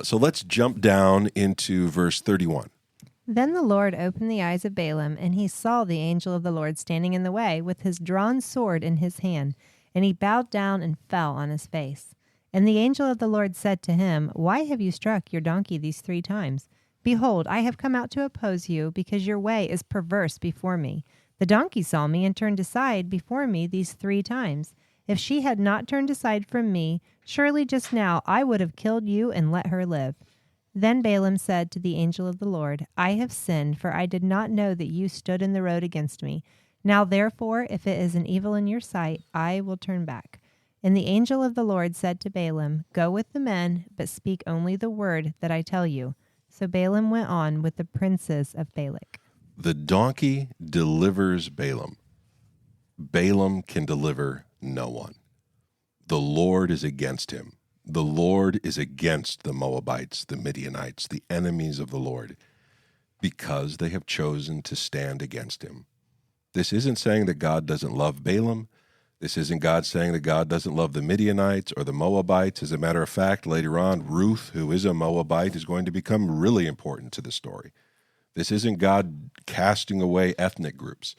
So let's jump down into verse 31. Then the Lord opened the eyes of Balaam, and he saw the angel of the Lord standing in the way with his drawn sword in his hand. And he bowed down and fell on his face. And the angel of the Lord said to him, why have you struck your donkey these 3 times? Behold, I have come out to oppose you, because your way is perverse before me. The donkey saw me and turned aside before me these 3 times. If she had not turned aside from me, surely just now I would have killed you and let her live. Then Balaam said to the angel of the Lord, I have sinned, for I did not know that you stood in the road against me. Now therefore, if it is an evil in your sight, I will turn back. And the angel of the Lord said to Balaam, Go with the men, but speak only the word that I tell you. So Balaam went on with the princes of Balak. The donkey delivers Balaam. Balaam can deliver no one. The Lord is against him. The Lord is against the Moabites, the Midianites, the enemies of the Lord, because they have chosen to stand against him. This isn't saying that God doesn't love Balaam. This isn't God saying that God doesn't love the Midianites or the Moabites. As a matter of fact, later on, Ruth, who is a Moabite, is going to become really important to the story. This isn't God casting away ethnic groups.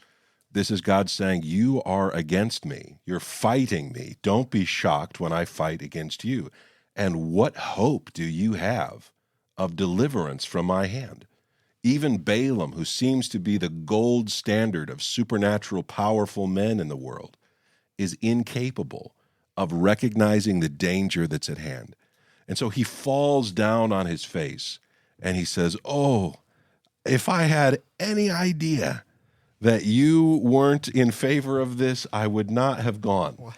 This is God saying, you are against me. You're fighting me. Don't be shocked when I fight against you. And what hope do you have of deliverance from my hand? Even Balaam, who seems to be the gold standard of supernatural, powerful men in the world, is incapable of recognizing the danger that's at hand. And so he falls down on his face and he says, oh, if I had any idea that you weren't in favor of this, I would not have gone. What?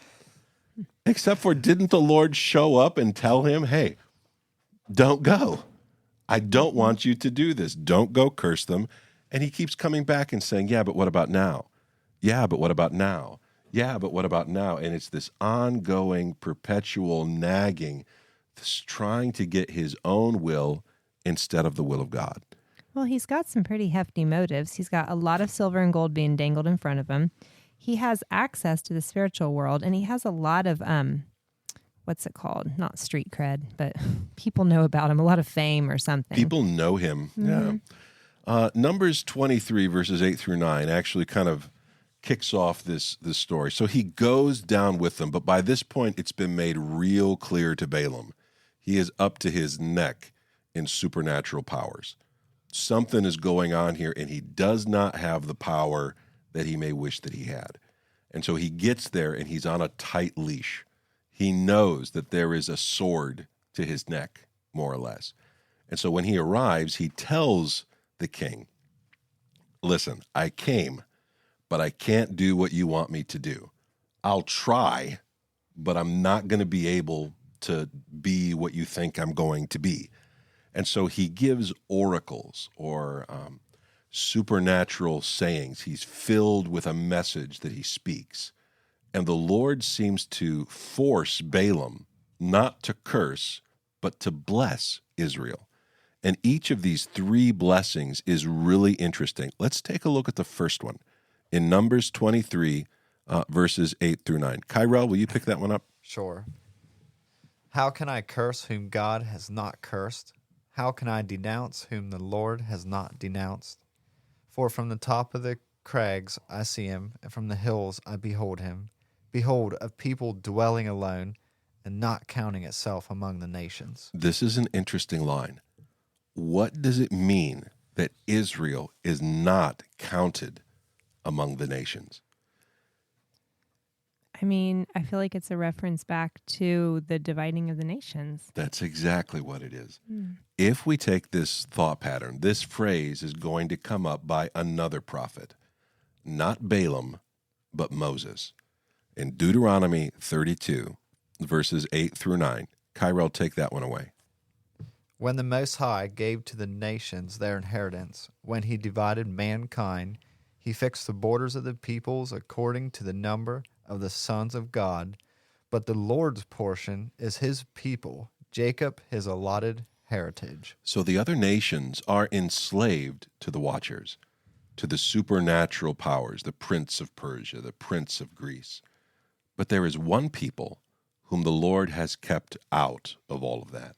Except for, didn't the Lord show up and tell him, hey, don't go. I don't want you to do this. Don't go curse them. And he keeps coming back and saying, yeah, but what about now? Yeah, but what about now? Yeah, but what about now? And it's this ongoing, perpetual nagging, this trying to get his own will instead of the will of God. Well, he's got some pretty hefty motives. He's got a lot of silver and gold being dangled in front of him. He has access to the spiritual world, and he has a lot of, what's it called? Not street cred, but people know about him, a lot of fame or something. People know him, yeah. Numbers 23, verses 8 through 9, actually kind of kicks off this story. So he goes down with them, but by this point, it's been made real clear to Balaam. He is up to his neck in supernatural powers. Something is going on here, and he does not have the power that he may wish that he had. And so he gets there, and he's on a tight leash. He knows that there is a sword to his neck, more or less. And so when he arrives, he tells the king, listen, I came, but I can't do what you want me to do. I'll try, but I'm not going to be able to be what you think I'm going to be. And so he gives oracles or supernatural sayings. He's filled with a message that he speaks. And the Lord seems to force Balaam not to curse, but to bless Israel. And each of these three blessings is really interesting. Let's take a look at the first one in Numbers 23, verses 8 through 9. Kyrell, will you pick that one up? Sure. How can I curse whom God has not cursed? How can I denounce whom the Lord has not denounced? For from the top of the crags I see him, and from the hills I behold him. Behold, a people dwelling alone, and not counting itself among the nations. This is an interesting line. What does it mean that Israel is not counted among the nations? I mean, I feel like it's a reference back to the dividing of the nations. That's exactly what it is. If we take this thought pattern, this phrase is going to come up by another prophet, not Balaam, but Moses. In Deuteronomy 32, verses 8 through 9, Kyrell, take that one away. When the Most High gave to the nations their inheritance, when he divided mankind, he fixed the borders of the peoples according to the number of the sons of God. But the Lord's portion is his people, Jacob his allotted heritage. So the other nations are enslaved to the Watchers, to the supernatural powers, the prince of Persia, the prince of Greece. But there is one people whom the Lord has kept out of all of that.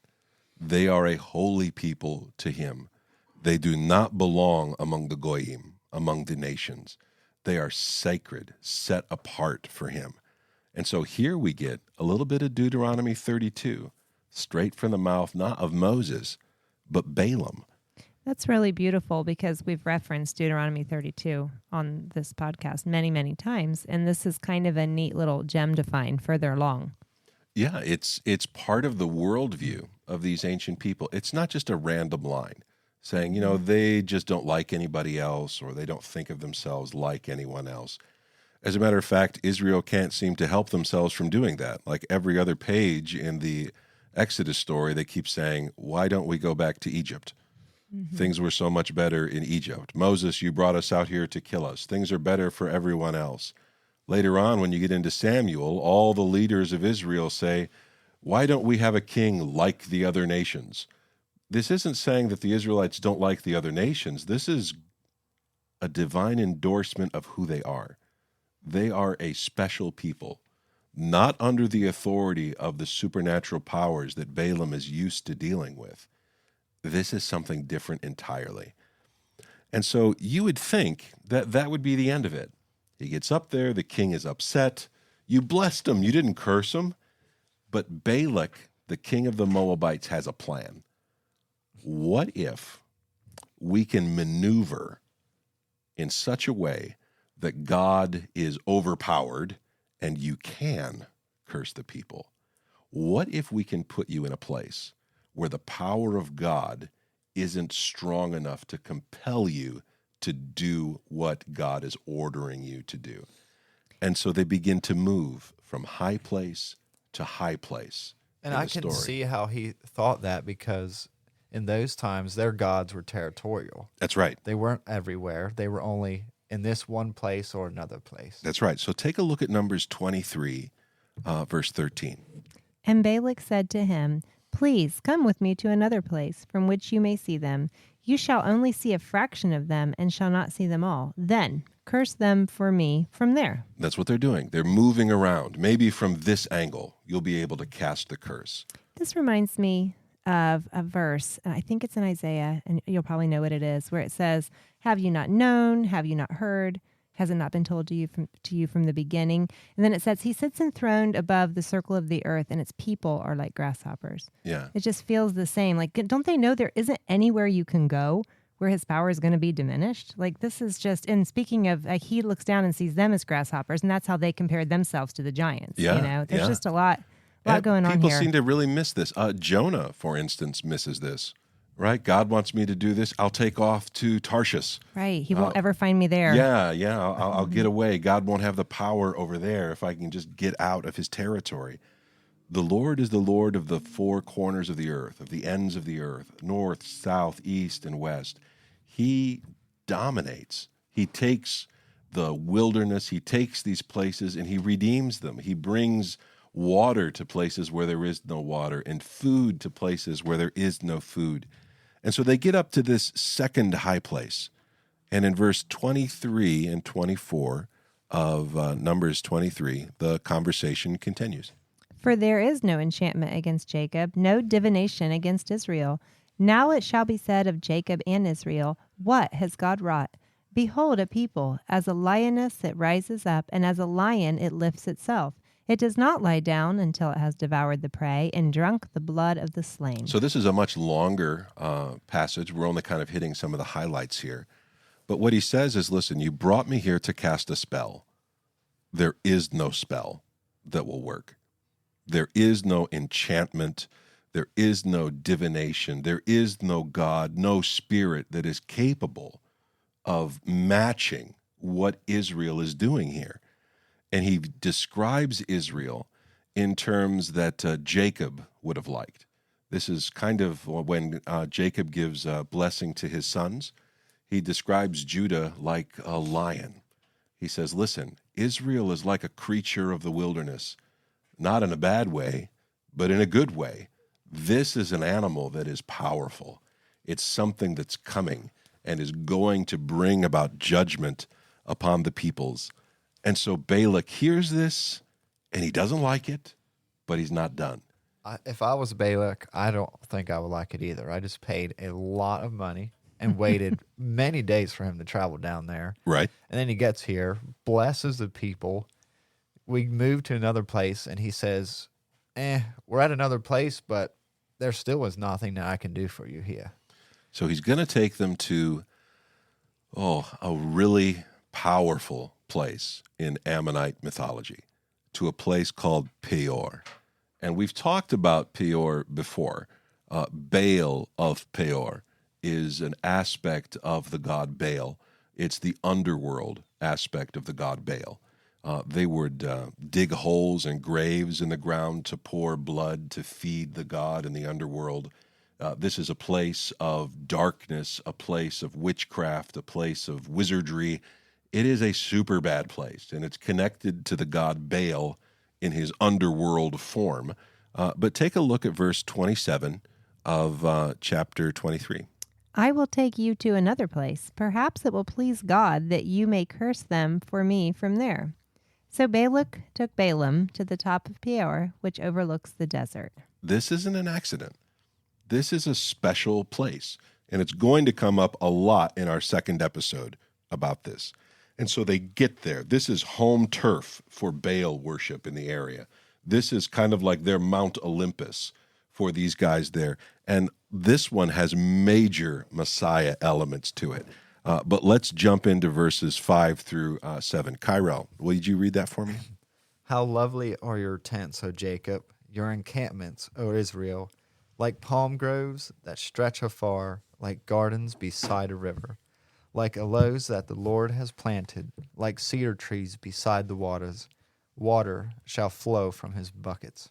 They are a holy people to him. They do not belong among the Goyim, among the nations. They are sacred, set apart for him. And so here we get a little bit of Deuteronomy 32, straight from the mouth, not of Moses, but Balaam. That's really beautiful because we've referenced Deuteronomy 32 on this podcast many, many times. And this is kind of a neat little gem to find further along. Yeah, it's part of the worldview of these ancient people. It's not just a random line saying, they just don't like anybody else or they don't think of themselves like anyone else. As a matter of fact, Israel can't seem to help themselves from doing that. Like every other page in the Exodus story, they keep saying, why don't we go back to Egypt? Things were so much better in Egypt. Moses, you brought us out here to kill us. Things are better for everyone else. Later on, when you get into Samuel, all the leaders of Israel say, why don't we have a king like the other nations? This isn't saying that the Israelites don't like the other nations. This is a divine endorsement of who they are. They are a special people, not under the authority of the supernatural powers that Balaam is used to dealing with. This is something different entirely. And so you would think that that would be the end of it. He gets up there, the king is upset. You blessed him, you didn't curse him. But Balak, the king of the Moabites, has a plan. What if we can maneuver in such a way that God is overpowered and you can curse the people? What if we can put you in a place where the power of God isn't strong enough to compel you to do what God is ordering you to do? And so they begin to move from high place to high place. And I can see how he thought that, because in those times, their gods were territorial. That's right. They weren't everywhere. They were only in this one place or another place. That's right. So take a look at Numbers 23, verse 13. And Balak said to him, please come with me to another place from which you may see them. You shall only see a fraction of them and shall not see them all. Then curse them for me from there. That's what they're doing. They're moving around. Maybe from this angle, you'll be able to cast the curse. This reminds me of a verse, and I think it's in Isaiah, and you'll probably know what it is, where it says, have you not known? Have you not heard? Has it not been told to you from the beginning? And then it says, he sits enthroned above the circle of the earth, and its people are like grasshoppers. Yeah. It just feels the same. Like, don't they know there isn't anywhere you can go where his power is going to be diminished? Like, this is just, and speaking of, he looks down and sees them as grasshoppers, and that's how they compared themselves to the giants. Yeah, There's just a lot going on here. People seem to really miss this. Jonah, for instance, misses this. Right? God wants me to do this. I'll take off to Tarshish. Right. He won't ever find me there. Yeah. I'll get away. God won't have the power over there if I can just get out of his territory. The Lord is the Lord of the four corners of the earth, of the ends of the earth, north, south, east, and west. He dominates. He takes the wilderness, he takes these places, and he redeems them. He brings water to places where there is no water and food to places where there is no food. And so they get up to this second high place. And in verse 23 and 24 of Numbers 23, the conversation continues. For there is no enchantment against Jacob, no divination against Israel. Now it shall be said of Jacob and Israel, what has God wrought? Behold, a people, as a lioness it rises up, and as a lion it lifts itself. It does not lie down until it has devoured the prey and drunk the blood of the slain. So this is a much longer passage. We're only kind of hitting some of the highlights here. But what he says is, listen, you brought me here to cast a spell. There is no spell that will work. There is no enchantment. There is no divination. There is no God, no spirit that is capable of matching what Israel is doing here. And he describes Israel in terms that Jacob would have liked. This is kind of when Jacob gives a blessing to his sons. He describes Judah like a lion. He says, listen, Israel is like a creature of the wilderness, not in a bad way, but in a good way. This is an animal that is powerful. It's something that's coming and is going to bring about judgment upon the peoples. And so Balak hears this, and he doesn't like it, but he's not done. If I was Balak, I don't think I would like it either. I just paid a lot of money and waited many days for him to travel down there. Right. And then he gets here, blesses the people. We move to another place, and he says, we're at another place, but there still is nothing that I can do for you here. So he's going to take them to, a really powerful place in Ammonite mythology, to a place called Peor. And we've talked about Peor before. Baal of Peor is an aspect of the god Baal. It's the underworld aspect of the god Baal. They would dig holes and graves in the ground to pour blood to feed the god in the underworld. This is a place of darkness, a place of witchcraft, a place of wizardry. It is a super bad place, and it's connected to the god Baal in his underworld form. But take a look at verse 27 of chapter 23. I will take you to another place. Perhaps it will please God that you may curse them for me from there. So Balak took Balaam to the top of Peor, which overlooks the desert. This isn't an accident. This is a special place, and it's going to come up a lot in our second episode about this. And so they get there. This is home turf for Baal worship in the area. This is kind of like their Mount Olympus for these guys there. And this one has major Messiah elements to it. But let's jump into verses 5 through 7. Kyrell, will you read that for me? How lovely are your tents, O Jacob, your encampments, O Israel, like palm groves that stretch afar, like gardens beside a river, like aloes that the Lord has planted, like cedar trees beside the waters. Water shall flow from his buckets.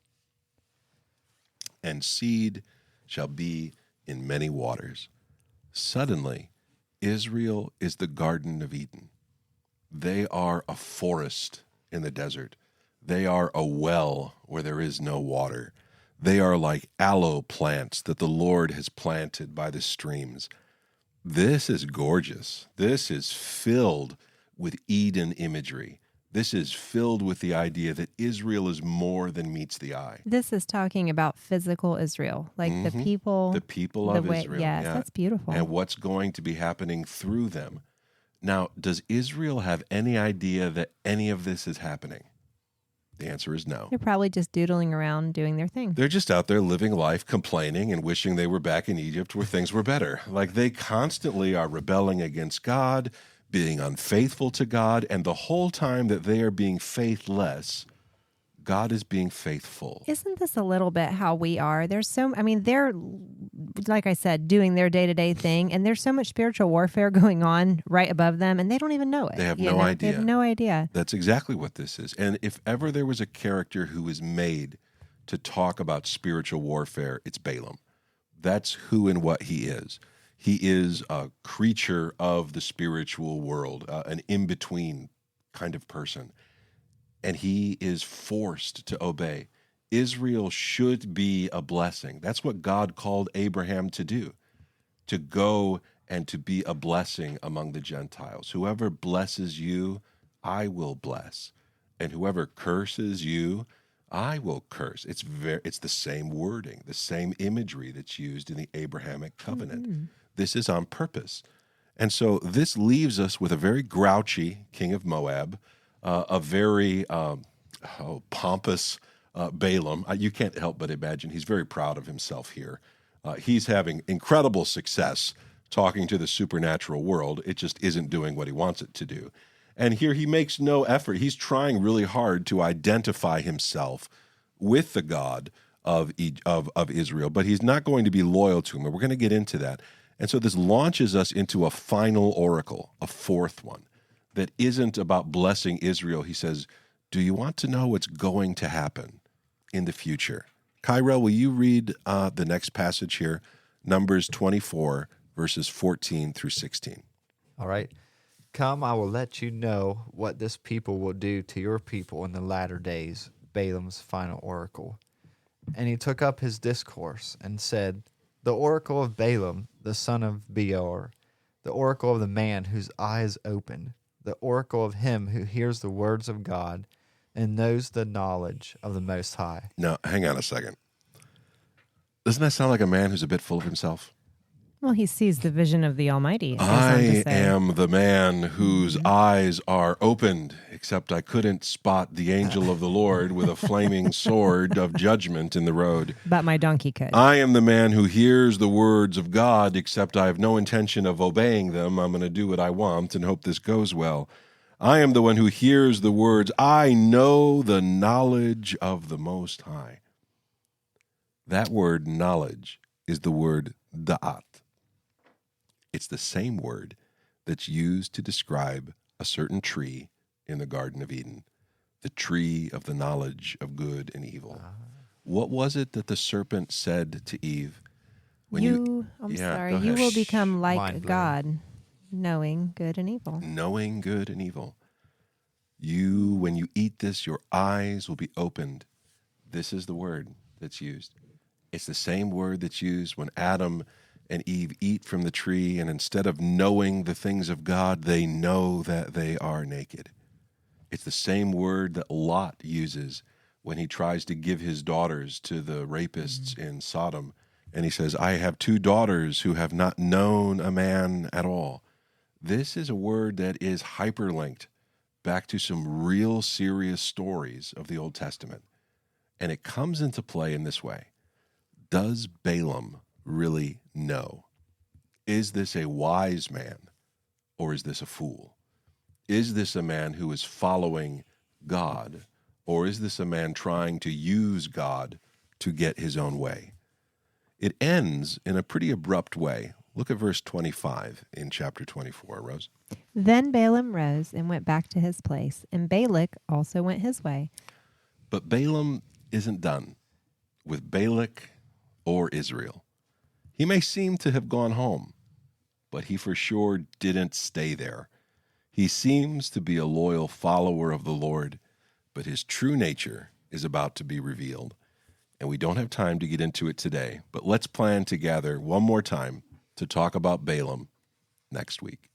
And seed shall be in many waters. Suddenly, Israel is the Garden of Eden. They are a forest in the desert. They are a well where there is no water. They are like aloe plants that the Lord has planted by the streams. This is gorgeous. This is filled with Eden imagery. This is filled with the idea that Israel is more than meets the eye. This is talking about physical Israel, like the people. The people of Israel. Yes, that's beautiful. And what's going to be happening through them. Now, does Israel have any idea that any of this is happening? The answer is no. They're probably just doodling around doing their thing. They're just out there living life, complaining and wishing they were back in Egypt where things were better. Like they constantly are rebelling against God, being unfaithful to God, and the whole time that they are being faithless, God is being faithful. Isn't this a little bit how we are? They're, like I said, doing their day-to-day thing, and there's so much spiritual warfare going on right above them, and they don't even know it. They have no idea. They have no idea. That's exactly what this is. And if ever there was a character who was made to talk about spiritual warfare, it's Balaam. That's who and what he is. He is a creature of the spiritual world, an in-between kind of person. And he is forced to obey. Israel should be a blessing. That's what God called Abraham to do, to go and to be a blessing among the Gentiles. Whoever blesses you, I will bless. And whoever curses you, I will curse. It's the same wording, the same imagery that's used in the Abrahamic covenant. Mm-hmm. This is on purpose. And so this leaves us with a very grouchy king of Moab, a very pompous Balaam. You can't help but imagine he's very proud of himself here. He's having incredible success talking to the supernatural world. It just isn't doing what he wants it to do. And here he makes no effort. He's trying really hard to identify himself with the God of Israel, but he's not going to be loyal to him. And we're going to get into that. And so this launches us into a final oracle, a fourth one, that isn't about blessing Israel. He says, do you want to know what's going to happen in the future? Kyrell, will you read the next passage here? Numbers 24, verses 14 through 16. All right. Come, I will let you know what this people will do to your people in the latter days, Balaam's final oracle. And he took up his discourse and said, the oracle of Balaam, the son of Beor, the oracle of the man whose eye is open, the oracle of him who hears the words of God and knows the knowledge of the Most High. Now, hang on a second. Doesn't that sound like a man who's a bit full of himself? Well, he sees the vision of the Almighty. I am the man whose eyes are opened, except I couldn't spot the angel of the Lord with a flaming sword of judgment in the road. But my donkey could. I am the man who hears the words of God, except I have no intention of obeying them. I'm going to do what I want and hope this goes well. I am the one who hears the words. I know the knowledge of the Most High. That word knowledge is the word da'at. It's the same word that's used to describe a certain tree in the Garden of Eden, the tree of the knowledge of good and evil. What was it that the serpent said to Eve? You go will ahead. become like Mind-blowing. God, knowing good and evil. Knowing good and evil. When you eat this, your eyes will be opened. This is the word that's used. It's the same word that's used when Adam and Eve eat from the tree, and instead of knowing the things of God, they know that they are naked. It's the same word that Lot uses when he tries to give his daughters to the rapists in Sodom. And he says, I have 2 daughters who have not known a man at all. This is a word that is hyperlinked back to some real serious stories of the Old Testament. And it comes into play in this way. Does Balaam really know? Is this a wise man or is this a fool? Is this a man who is following God, or is this a man trying to use God to get his own way? It ends in a pretty abrupt way. Look at verse 25 in chapter 24, Rose. Then Balaam rose and went back to his place, and Balak also went his way. But Balaam isn't done with Balak or Israel. He may seem to have gone home, but he for sure didn't stay there. He seems to be a loyal follower of the Lord, but his true nature is about to be revealed. And we don't have time to get into it today, but let's plan to gather one more time to talk about Balaam next week.